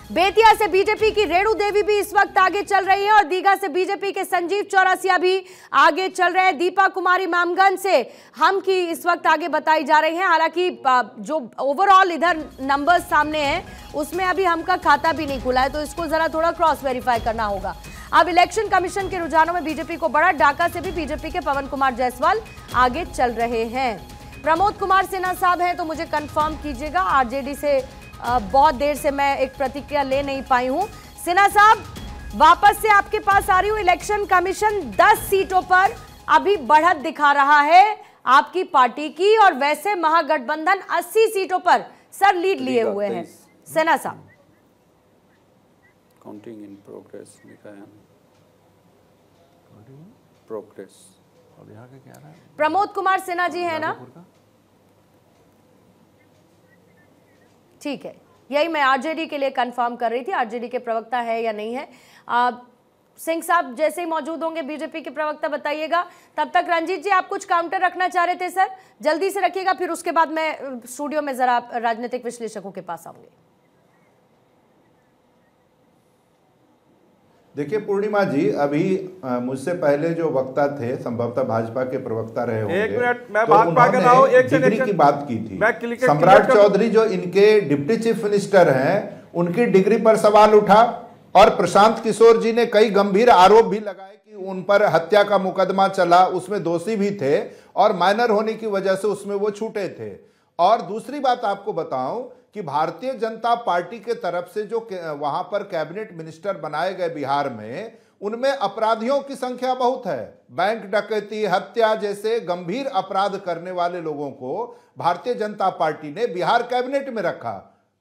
बेतिया से बीजेपी की रेणु देवी भी इस वक्त आगे चल रही है और दीघा से बीजेपी के संजीव चौरसिया भी आगे चल रहे हैं। दीपा कुमारी मामगंज से हम की इस वक्त आगे बताई जा रही हैं। हालांकि जो ओवरऑल इधर नंबर्स सामने हैं उसमें अभी हम का खाता भी नहीं खुला है, तो इसको जरा थोड़ा क्रॉस वेरीफाई करना होगा। अब इलेक्शन कमीशन के रुझानों में बीजेपी को बड़ा डाका से भी बीजेपी के पवन कुमार जायसवाल आगे चल रहे हैं। प्रमोद कुमार सिन्हा साहब हैं तो मुझे कंफर्म कीजिएगा। आरजेडी से बहुत देर से मैं एक प्रतिक्रिया ले नहीं पाई हूं। सिन्हा साहब वापस से आपके पास आ रही हूं। इलेक्शन कमीशन 10 सीटों पर अभी बढ़त दिखा रहा है आपकी पार्टी की, और वैसे महागठबंधन 80 सीटों पर सर लीड लिए हुए हैं। सिन्हा साहब काउंटिंग इन प्रोग्रेस लिखा है, प्रोग्रेस। और यहाँ का क्या रहा है? प्रमोद कुमार सिन्हा जी है ना? ठीक है, यही मैं आरजेडी के लिए कंफर्म कर रही थी, आरजेडी के प्रवक्ता है या नहीं है। सिंह साहब जैसे ही मौजूद होंगे बीजेपी के प्रवक्ता बताइएगा। तब तक रंजीत जी आप कुछ काउंटर रखना चाह रहे थे सर, जल्दी से रखिएगा, फिर उसके बाद मैं स्टूडियो में जरा राजनीतिक विश्लेषकों के पास आऊंगी। देखिए पूर्णिमा जी, अभी मुझसे पहले जो वक्ता थे संभवतः भाजपा के प्रवक्ता रहे होंगे, एक मिनट मैं तो बात पाकर ना हो, एक डिग्री की बात की थी। सम्राट चौधरी जो इनके डिप्टी चीफ मिनिस्टर हैं, उनकी डिग्री पर सवाल उठा और प्रशांत किशोर जी ने कई गंभीर आरोप भी लगाए कि उन पर हत्या का मुकदमा चला, उसमें दोषी भी थे और माइनर होने की वजह से उसमें वो छूटे थे। और दूसरी बात आपको बताऊं कि भारतीय जनता पार्टी के तरफ से जो वहां पर कैबिनेट मिनिस्टर बनाए गए बिहार में, उनमें अपराधियों की संख्या बहुत है। बैंक डकैती, हत्या जैसे गंभीर अपराध करने वाले लोगों को भारतीय जनता पार्टी ने बिहार कैबिनेट में रखा।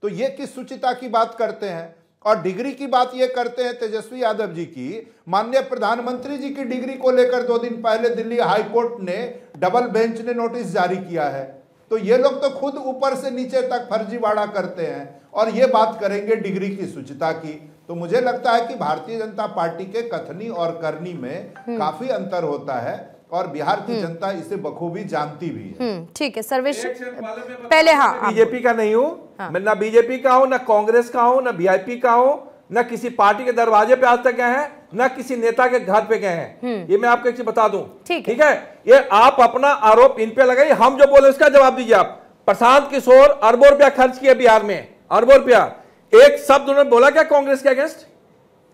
तो ये किस सुचिता की बात करते हैं? और डिग्री की बात ये करते हैं तेजस्वी यादव जी की। माननीय प्रधानमंत्री जी की डिग्री को लेकर 2 दिन पहले दिल्ली हाईकोर्ट ने, डबल बेंच ने नोटिस जारी किया है। तो ये लोग तो खुद ऊपर से नीचे तक फर्जीवाड़ा करते हैं और ये बात करेंगे डिग्री की सुचिता की। तो मुझे लगता है कि भारतीय जनता पार्टी के कथनी और करनी में काफी अंतर होता है और बिहार की जनता इसे बखूबी जानती भी है। ठीक है सर्वेश, पहले हाँ बीजेपी का नहीं हूँ मैं, ना बीजेपी का हूँ, ना कांग्रेस का हूँ, ना वीआईपी का हूँ, ना किसी पार्टी के दरवाजे पे आज तक गए हैं, ना किसी नेता के घर पे गए हैं। ये मैं आपको एक चीज बता दूं, ठीक है? ये आप अपना आरोप इन पे लगाइए, हम जो बोले उसका जवाब दीजिए आप। प्रशांत किशोर अरबों रुपया खर्च किए बिहार में, अरबों रुपया। एक शब्द उन्होंने बोला क्या कांग्रेस के अगेंस्ट?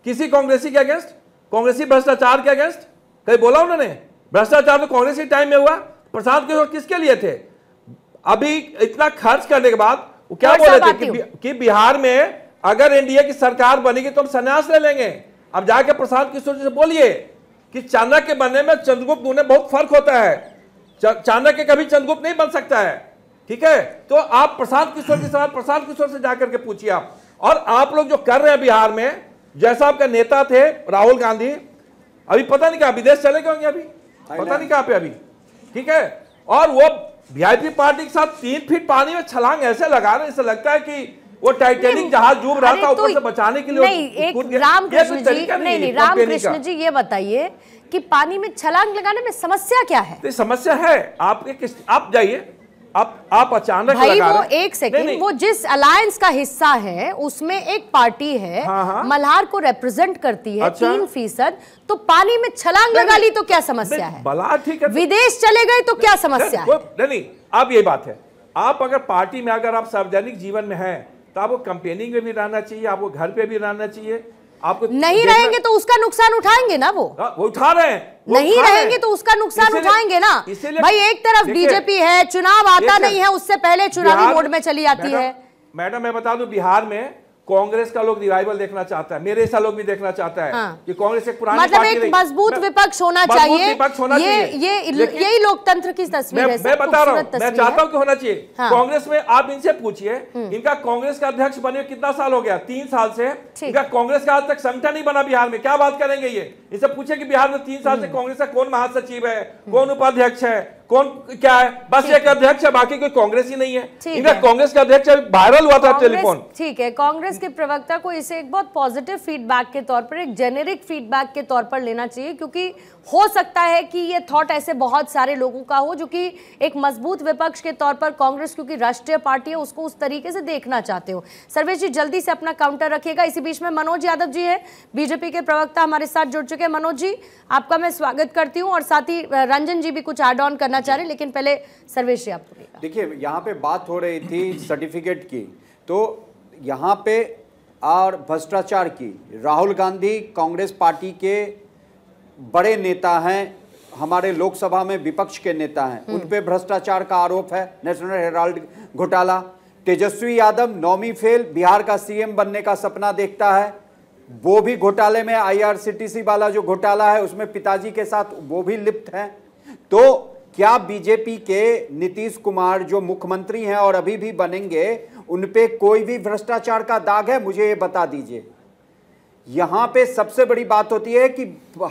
किसी कांग्रेसी के अगेंस्ट, कांग्रेसी भ्रष्टाचार के अगेंस्ट कहीं बोला उन्होंने? भ्रष्टाचार तो कांग्रेसी टाइम में हुआ। प्रशांत किशोर किसके लिए थे? अभी इतना खर्च करने के बाद वो क्या बोले थे कि बिहार में अगर एनडीए की सरकार बनेगी तो हम संन्यास ले लेंगे। अब जाके प्रशांत किशोर जी से बोलिए कि चाणक्य बनने में चंद्रगुप्त में बहुत फर्क होता है। चाणक्य कभी चंद्रगुप्त नहीं बन सकता है, ठीक है? तो आप प्रशांत किशोर के सवाल प्रशांत किशोर से जाकर के पूछिए आप। और आप लोग जो कर रहे हैं बिहार में, जैसा आपका नेता थे राहुल गांधी, अभी पता नहीं क्या विदेश चले गए होंगे, अभी पता नहीं कहां पे अभी, ठीक है? और वो वीआईपी पार्टी के साथ 3 फीट पानी में छलांग ऐसे लगा रहे, ऐसा लगता है कि वो टाइटैनिक जहाज डूब रहा था, ऊपर से बचाने के लिए नहीं। एक रामकृष्ण जी, नहीं रामकृष्ण जी ये बताइए कि पानी में छलांग लगाने में समस्या क्या है? तो समस्या है आपके, आप जाइए, आप अचानक भाई लगा वो एक सेकंड, वो जिस अलायंस का हिस्सा है उसमें एक पार्टी है, मल्हार को रिप्रेजेंट करती है 3%, तो पानी में छलांग लगा ली तो क्या समस्या है? भला ठीक है, विदेश चले गए तो क्या समस्या है? नहीं, अब ये बात है, आप अगर पार्टी में, अगर आप सार्वजनिक जीवन में हैं तो आपको कंपेनिंग में भी रहना चाहिए, आपको घर पे भी रहना चाहिए। आपको नहीं रहेंगे तो उसका नुकसान उठाएंगे ना, वो उठा रहे हैं। नहीं रहेंगे तो उसका नुकसान उठाएंगे ना भाई। एक तरफ बीजेपी है, चुनाव आता नहीं है, उससे पहले चुनावी मोड में चली आती है। मैडम मैं बता दूं, बिहार में कांग्रेस का लोग रिवाइवल देखना चाहता है, मेरे ऐसा लोग भी देखना चाहता है कि कांग्रेस एक पुरानी मतलब एक मजबूत विपक्ष होना चाहिए। यही लोकतंत्र की तस्वीर है। मैं बता रहा हूँ, मैं चाहता हूँ कि होना चाहिए। कांग्रेस में आप इनसे पूछिए, इनका कांग्रेस का अध्यक्ष बने कितना साल हो गया? 3 साल से इनका कांग्रेस का आज तक संगठन नहीं बना बिहार में। क्या बात करेंगे ये? इनसे पूछे कि बिहार में 3 साल से कांग्रेस का कौन महासचिव है, कौन उपाध्यक्ष है, कौन क्या है? बस एक अध्यक्ष है, बाकी कोई कांग्रेस ही नहीं है। इनका है। कांग्रेस का अध्यक्ष वायरल हुआ था टेलीफोन। ठीक है, कांग्रेस के प्रवक्ता को इसे एक बहुत पॉजिटिव फीडबैक के तौर पर, एक जेनेरिक फीडबैक के तौर पर लेना चाहिए, क्योंकि हो सकता है कि ये थॉट ऐसे बहुत सारे लोगों का हो जो कि एक मजबूत विपक्ष के तौर पर कांग्रेस, क्योंकि राष्ट्रीय पार्टी है, उसको उस तरीके से देखना चाहते हो। सर्वेश जी जल्दी से अपना काउंटर रखिएगा। इसी बीच में मनोज यादव जी है, बीजेपी के प्रवक्ता, हमारे साथ जुड़ चुके हैं। मनोज जी, आपका मैं स्वागत करती हूँ, और साथ ही रंजन जी भी कुछ ऐड ऑन करना चाह रहे हैं, लेकिन पहले सर्वेश जी आपको। देखिए, यहाँ पे बात हो रही थी सर्टिफिकेट की, तो यहाँ पे और भ्रष्टाचार की। राहुल गांधी कांग्रेस पार्टी के बड़े नेता हैं, हमारे लोकसभा में विपक्ष के नेता हैं, उन पे भ्रष्टाचार का आरोप है, नेशनल हेराल्ड घोटाला। तेजस्वी यादव नौवीं फेल, बिहार का सीएम बनने का सपना देखता है, वो भी घोटाले में, IRCTC वाला जो घोटाला है उसमें पिताजी के साथ वो भी लिप्त हैं। तो क्या बीजेपी के नीतीश कुमार जो मुख्यमंत्री हैं और अभी भी बनेंगे, उन पे कोई भी भ्रष्टाचार का दाग है? मुझे ये बता दीजिए। यहां पे सबसे बड़ी बात होती है कि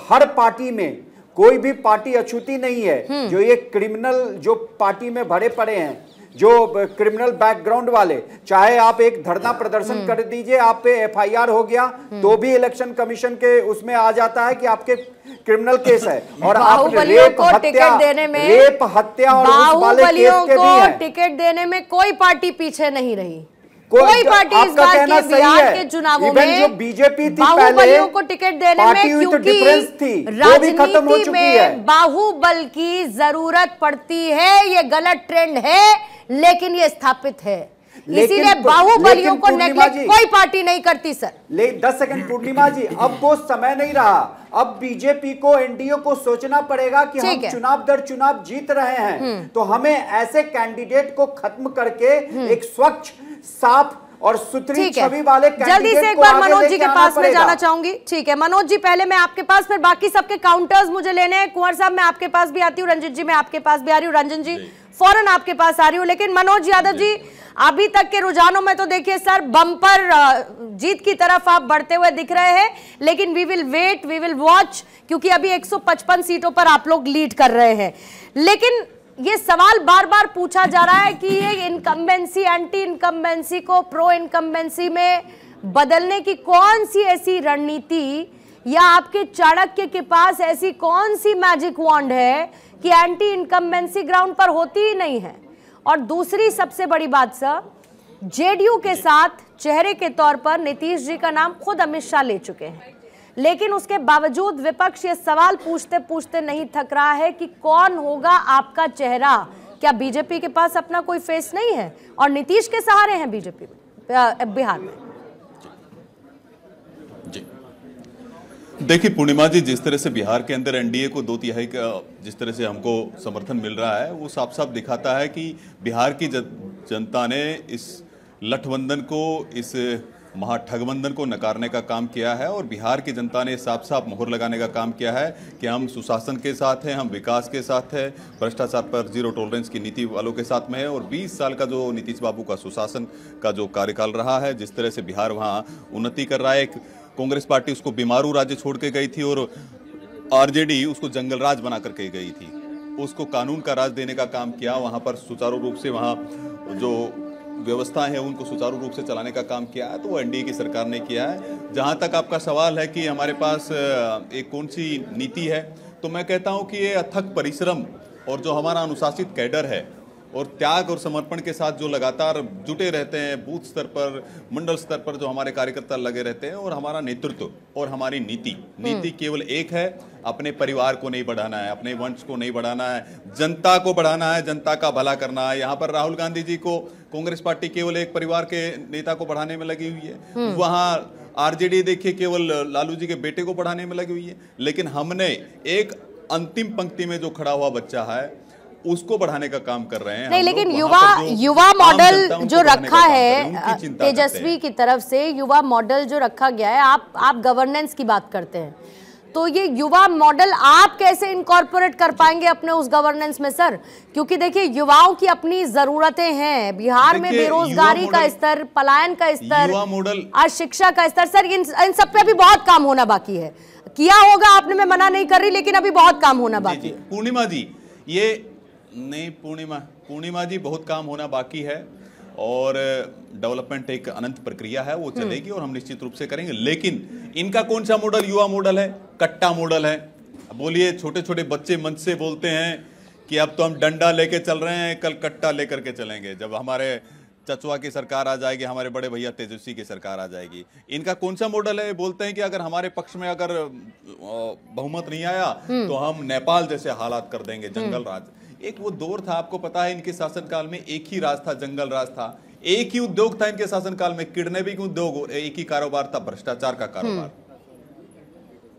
हर पार्टी में कोई भी पार्टी अछूती नहीं है। जो ये क्रिमिनल जो पार्टी में भरे पड़े हैं, जो क्रिमिनल बैकग्राउंड वाले, चाहे आप एक धरना प्रदर्शन कर दीजिए, आप पे FIR हो गया तो भी इलेक्शन कमीशन के उसमें आ जाता है कि आपके क्रिमिनल केस है। और आप बाहुबलियों को टिकट देने में, रेप हत्या और उस वाले केस के भी हैं। टिकट देने में कोई पार्टी पीछे नहीं रही। कोई पार्टी इस बार के बिहार के चुनावों में जो बीजेपी थी बाहुबलियों को टिकट देने में, क्योंकि राजनीति में बाहुबल की जरूरत पड़ती है, ये गलत ट्रेंड है, लेकिन ये स्थापित है। इसीलिए बाहुबलियों को नेगलेक्ट कोई पार्टी नहीं करती सर। 10 सेकंड पूर्णिमा जी, अब वो समय नहीं रहा। अब बीजेपी को, एनडीए को सोचना पड़ेगा कि हम चुनाव दर चुनाव जीत रहे हैं, तो हमें ऐसे कैंडिडेट को खत्म करके एक स्वच्छ, साफ और सुथरी छवि वाले जल्दी से एक बार मनोज जी के पास में जाना चाहूंगी। ठीक है मनोज जी, पहले मैं आपके पास, फिर बाकी सबके काउंटर्स मुझे लेने हैं। कुंवर साहब मैं आपके पास भी आती हूँ, रंजित जी मैं आपके पास भी आ रही हूँ, रंजन जी फौरन आपके पास आ रही हूँ। लेकिन मनोज यादव जी, अभी तक के रुझानों में तो देखिए सर, बम्पर जीत की तरफ आप बढ़ते हुए दिख रहे हैं, लेकिन we will wait, we will watch, क्योंकि अभी 155 सीटों पर आप लोग लीड कर रहे हैं। लेकिन ये सवाल बार बार पूछा जा रहा है कि ये इनकम्बेंसी, एंटी इनकम्बेंसी को प्रो इनकम्बेंसी में बदलने की कौन सी ऐसी रणनीति, या आपके चाणक्य के पास ऐसी कौन सी मैजिक वॉन्ड है कि एंटी इनकम्बेंसी ग्राउंड पर होती ही नहीं है। और दूसरी सबसे बड़ी बात सर, जेडीयू के साथ चेहरे के तौर पर नीतीश जी का नाम खुद अमित शाह ले चुके हैं, लेकिन उसके बावजूद विपक्ष ये सवाल पूछते पूछते नहीं थक रहा है कि कौन होगा आपका चेहरा। क्या बीजेपी के पास अपना कोई फेस नहीं है और नीतीश के सहारे हैं बीजेपी में बिहार में? जी देखिए पूर्णिमा जी, जिस तरह से बिहार के अंदर एनडीए को 2/3 का जिस तरह से हमको समर्थन मिल रहा है, वो साफ साफ दिखाता है कि बिहार की जनता ने इस लठबंधन को, इस महाठगबंधन को नकारने का काम किया है, और बिहार की जनता ने साफ साफ मोहर लगाने का काम किया है कि हम सुशासन के साथ हैं, हम विकास के साथ हैं, भ्रष्टाचार पर जीरो टॉलरेंस की नीति वालों के साथ में है। और 20 साल का जो नीतीश बाबू का सुशासन का जो कार्यकाल रहा है, जिस तरह से बिहार वहाँ उन्नति कर रहा है, कांग्रेस पार्टी उसको बीमारू राज्य छोड़ के गई थी और आरजेडी उसको जंगल राज बना करके गई थी, उसको कानून का राज देने का काम किया। वहाँ पर सुचारू रूप से वहाँ जो व्यवस्थाएं हैं उनको सुचारू रूप से चलाने का काम किया है, तो वो एनडीए की सरकार ने किया है। जहाँ तक आपका सवाल है कि हमारे पास एक कौन सी नीति है, तो मैं कहता हूँ कि ये अथक परिश्रम और जो हमारा अनुशासित कैडर है और त्याग और समर्पण के साथ जो लगातार जुटे रहते हैं, बूथ स्तर पर, मंडल स्तर पर जो हमारे कार्यकर्ता लगे रहते हैं, और हमारा नेतृत्व और हमारी नीति केवल एक है, अपने परिवार को नहीं बढ़ाना है, अपने वंश को नहीं बढ़ाना है, जनता को बढ़ाना है, जनता का भला करना है। यहाँ पर राहुल गांधी जी को कांग्रेस पार्टी केवल एक परिवार के नेता को बढ़ाने में लगी हुई है, वहाँ आरजेडी देखिए केवल लालू जी के बेटे को बढ़ाने में लगी हुई है, लेकिन हमने एक अंतिम पंक्ति में जो खड़ा हुआ बच्चा है उसको बढ़ाने का काम कर रहे हैं। नहीं, लेकिन युवा मॉडल जो रखा है तेजस्वी की तरफ से, युवा मॉडल जो रखा गया है, आप गवर्नेंस की बात करते हैं, तो ये युवा मॉडल आप कैसे इनकॉर्पोरेट कर पाएंगे अपने उस गवर्नेंस में सर? क्योंकि देखिए युवाओं की अपनी जरूरतें हैं, बिहार में बेरोजगारी का स्तर, पलायन का स्तर, और शिक्षा का स्तर, सर इन सब पे अभी बहुत काम होना बाकी है। किया होगा आपने, मैं मना नहीं कर रही, लेकिन अभी बहुत काम होना बाकी है। पूर्णिमा जी, ये नहीं पूर्णिमा जी, बहुत काम होना बाकी है और डेवलपमेंट एक अनंत प्रक्रिया है, वो चलेगी और हम निश्चित रूप से करेंगे। लेकिन इनका कौन सा मॉडल युवा मॉडल है, कट्टा मॉडल है। बोलिए, छोटे छोटे बच्चे मंच से बोलते हैं कि अब तो हम डंडा लेके चल रहे हैं, कल कट्टा लेकर के चलेंगे, जब हमारे चचुआ की सरकार आ जाएगी, हमारे बड़े भैया तेजस्वी की सरकार आ जाएगी। इनका कौन सा मॉडल है? बोलते हैं कि अगर हमारे पक्ष में अगर बहुमत नहीं आया तो हम नेपाल जैसे हालात कर देंगे, जंगल राज। एक वो दौर था, आपको पता है, इनके शासनकाल में एक ही राज था, जंगल राज था। एक ही उद्योग था इनके शासनकाल में, किडनैपिंग उद्योग, एक ही कारोबार था, भ्रष्टाचार का कारोबार।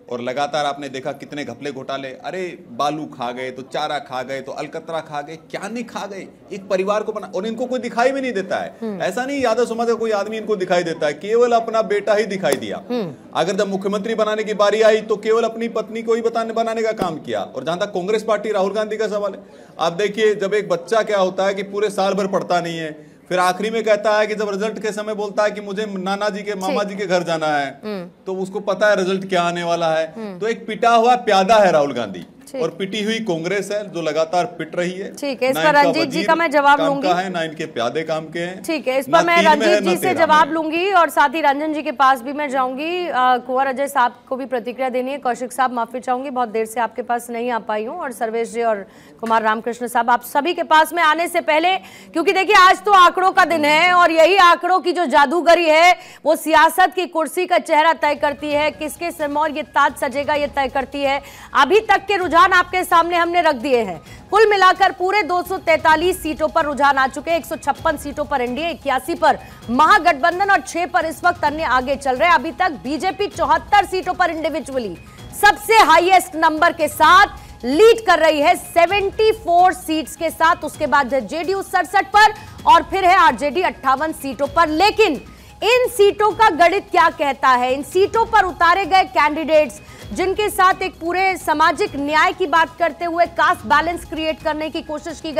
और लगातार आपने देखा कितने घपले घोटाले, अरे बालू खा गए तो चारा खा गए तो अलकतरा खा गए, क्या नहीं खा गए, एक परिवार को बना। और इनको कोई दिखाई भी नहीं देता है। ऐसा नहीं यादव समाज का कोई आदमी इनको दिखाई देता है, केवल अपना बेटा ही दिखाई दिया। अगर जब मुख्यमंत्री बनाने की बारी आई तो केवल अपनी पत्नी को ही बनाने का काम किया। और जहां तक कांग्रेस पार्टी, राहुल गांधी का सवाल है, आप देखिए, जब एक बच्चा क्या होता है कि पूरे साल भर पढ़ता नहीं है, फिर आखिरी में कहता है कि जब रिजल्ट के समय बोलता है कि मुझे नाना जी के, मामा जी के घर जाना है, तो उसको पता है रिजल्ट क्या आने वाला है। तो एक पिटा हुआ प्यादा है राहुल गांधी, और पिटी हुई कांग्रेस है जो लगातार पिट रही है। ठीक है, इस पर रंजीत जी का मैं जवाब लूंगी। ना इनके प्यादे काम के हैं। ठीक है, इस पर मैं रंजीत जी से जवाब लूंगी और साथ ही रंजन जी के पास भी मैं जाऊंगी। कुंवर अजय साहब को भी प्रतिक्रिया देनी है। कौशिक साहब, माफी चाहूंगी, बहुत देर से आपके पास नहीं आ पाई हूँ। और सर्वेश जी और कुमार रामकृष्ण साहब, आप सभी के पास में आने से पहले, क्योंकि देखिए आज तो आंकड़ों का दिन है और यही आंकड़ों की जो जादूगरी है वो सियासत की कुर्सी का चेहरा तय करती है, किसके सिरमौर ये ताज सजेगा ये तय करती है। अभी तक के रुझान आपके सामने हमने रख दिए हैं। कुल मिलाकर पूरे 243 सीटों पर रुझान आ चुके हैं। 156 सीटों पर एनडीए, 81 पर महागठबंधन और 6 पर इस वक्त अन्य आगे चल रहे हैं। अभी तक बीजेपी 74 सीटों पर इंडिविजुअली सबसे हाईएस्ट नंबर के साथ लीड कर रही है, 74 सीट्स के साथ। उसके बाद जेडीयू 67 पर और फिर है आरजेडी 58 सीटों पर। लेकिन इन सीटों का गणित क्या कहता है? इन सीटों पर उतारे गए कैंडिडेट्स जिनके साथ एक पूरे सामाजिक न्याय की बात करते हुए कास्ट बैलेंस क्रिएट करने की कोशिश की गई।